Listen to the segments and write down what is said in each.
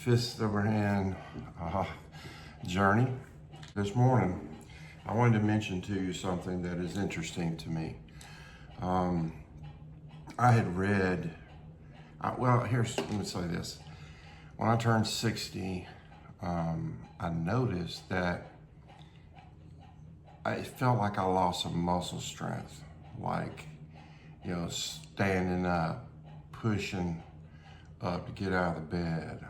fist overhand journey. This morning, I wanted to mention to you something that is interesting to me. I had read, let me say this. When I turned 60, I noticed that I felt like I lost some muscle strength, like, standing up, pushing up to get out of the bed.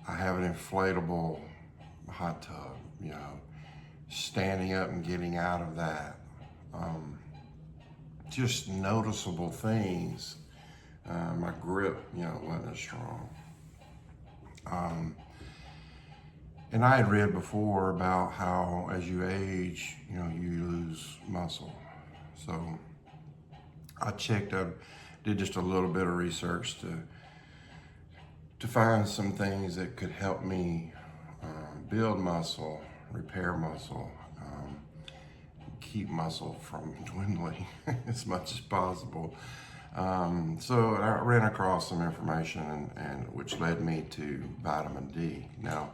I have an inflatable hot tub, standing up and getting out of that. Just noticeable things. My grip, wasn't as strong. And I had read before about how as you age, you lose muscle. So I did just a little bit of research to find some things that could help me build muscle, repair muscle, keep muscle from dwindling as much as possible. So I ran across some information and which led me to vitamin D. Now,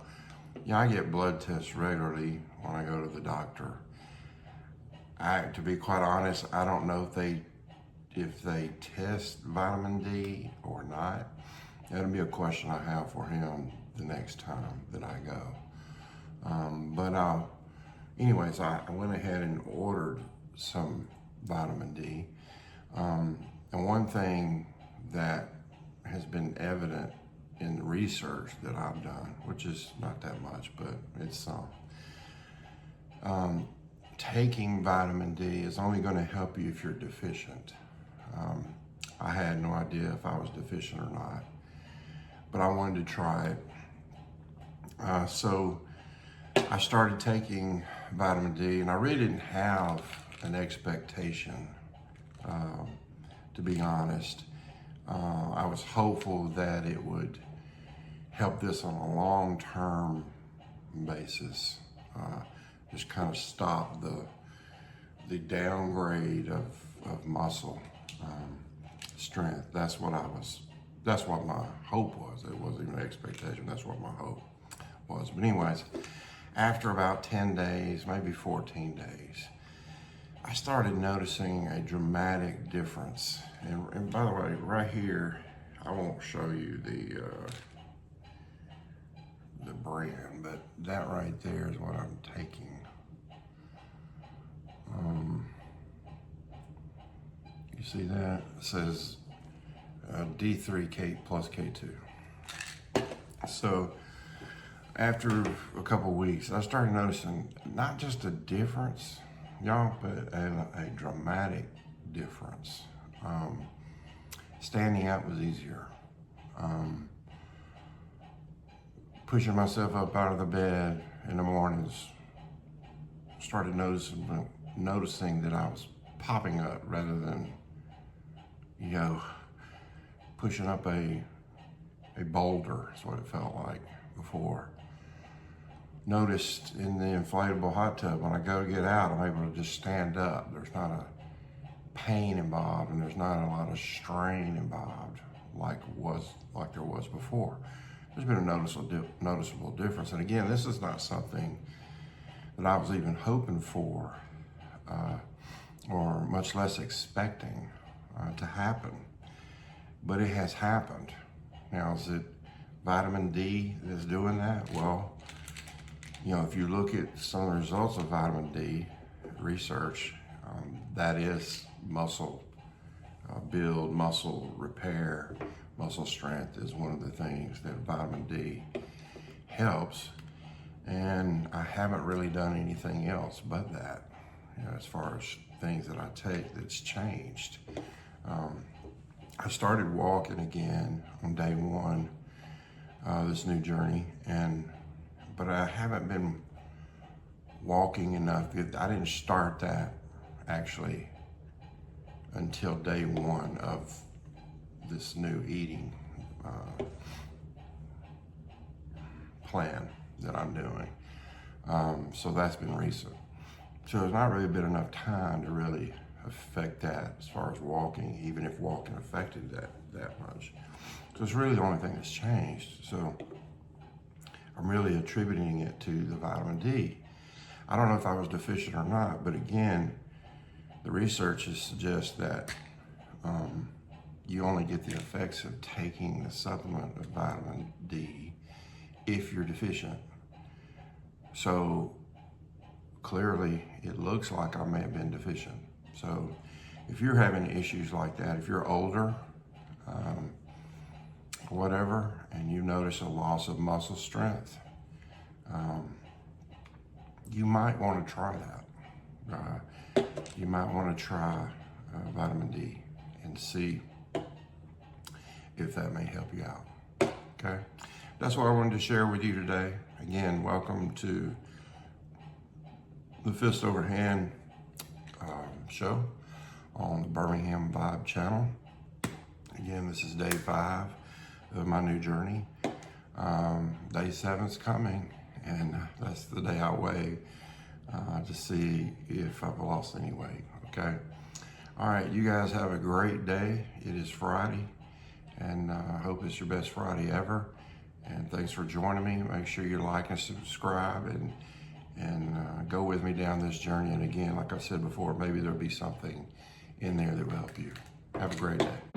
I get blood tests regularly when I go to the doctor. To be quite honest, I don't know if they test vitamin D or not. That'll be a question I have for him the next time that I go. Anyways, I went ahead and ordered some vitamin D. And one thing that has been evident in the research that I've done, which is not that much, but it's some, taking vitamin D is only going to help you if you're deficient. I had no idea if I was deficient or not, but I wanted to try it. So I started taking vitamin D, and I really didn't have an expectation, to be honest. I was hopeful that it would help this on a long-term basis, just kind of stop the downgrade of muscle strength. That's what my hope was. It wasn't even an expectation. That's what my hope was. But anyways, after about 10 days, maybe 14 days, I started noticing a dramatic difference. And by the way, right here, I won't show you the brand, but that right there is what I'm taking. You see that? It says D3 plus K2. So after a couple weeks, I started noticing not just a difference, y'all, but a dramatic difference. Standing up was easier. Pushing myself up out of the bed in the mornings, started noticing that I was popping up rather than, pushing up a boulder is what it felt like before. Noticed in the inflatable hot tub, when I go to get out, I'm able to just stand up. There's not a pain involved, and there's not a lot of strain involved like there was before. There's been a noticeable difference. And again, this is not something that I was even hoping for, or much less expecting to happen. But it has happened. Now, is it vitamin D that's doing that? Well, if you look at some of the results of vitamin D research, that is muscle build, muscle repair, muscle strength is one of the things that vitamin D helps. And I haven't really done anything else but that, as far as things that I take that's changed. I started walking again on day one of this new journey, but I haven't been walking enough. I didn't start that actually until day one of this new eating plan that I'm doing. So that's been recent. So there's not really been enough time to really affect that as far as walking, even if walking affected that much. So it's really the only thing that's changed. So I'm really attributing it to the vitamin D. I don't know if I was deficient or not, but again, the research suggests that you only get the effects of taking the supplement of vitamin D if you're deficient. So clearly it looks like I may have been deficient. So if you're having issues like that, if you're older, whatever, and you notice a loss of muscle strength, you might want to try that. You might want to try vitamin D and see if that may help you out. Okay, that's what I wanted to share with you today. Again, welcome to the Fist Over Hand show on the Birmingham Vibe channel. Again, this is day 5 of my new journey. Day 7's coming, and that's the day I weigh to see if I've lost any weight. Okay. All right, you guys have a great day. It is Friday, and I hope it's your best Friday ever. And thanks for joining me. Make sure you like and subscribe, and go with me down this journey. And again, like I said before, maybe there'll be something in there that will help you. Have a great day.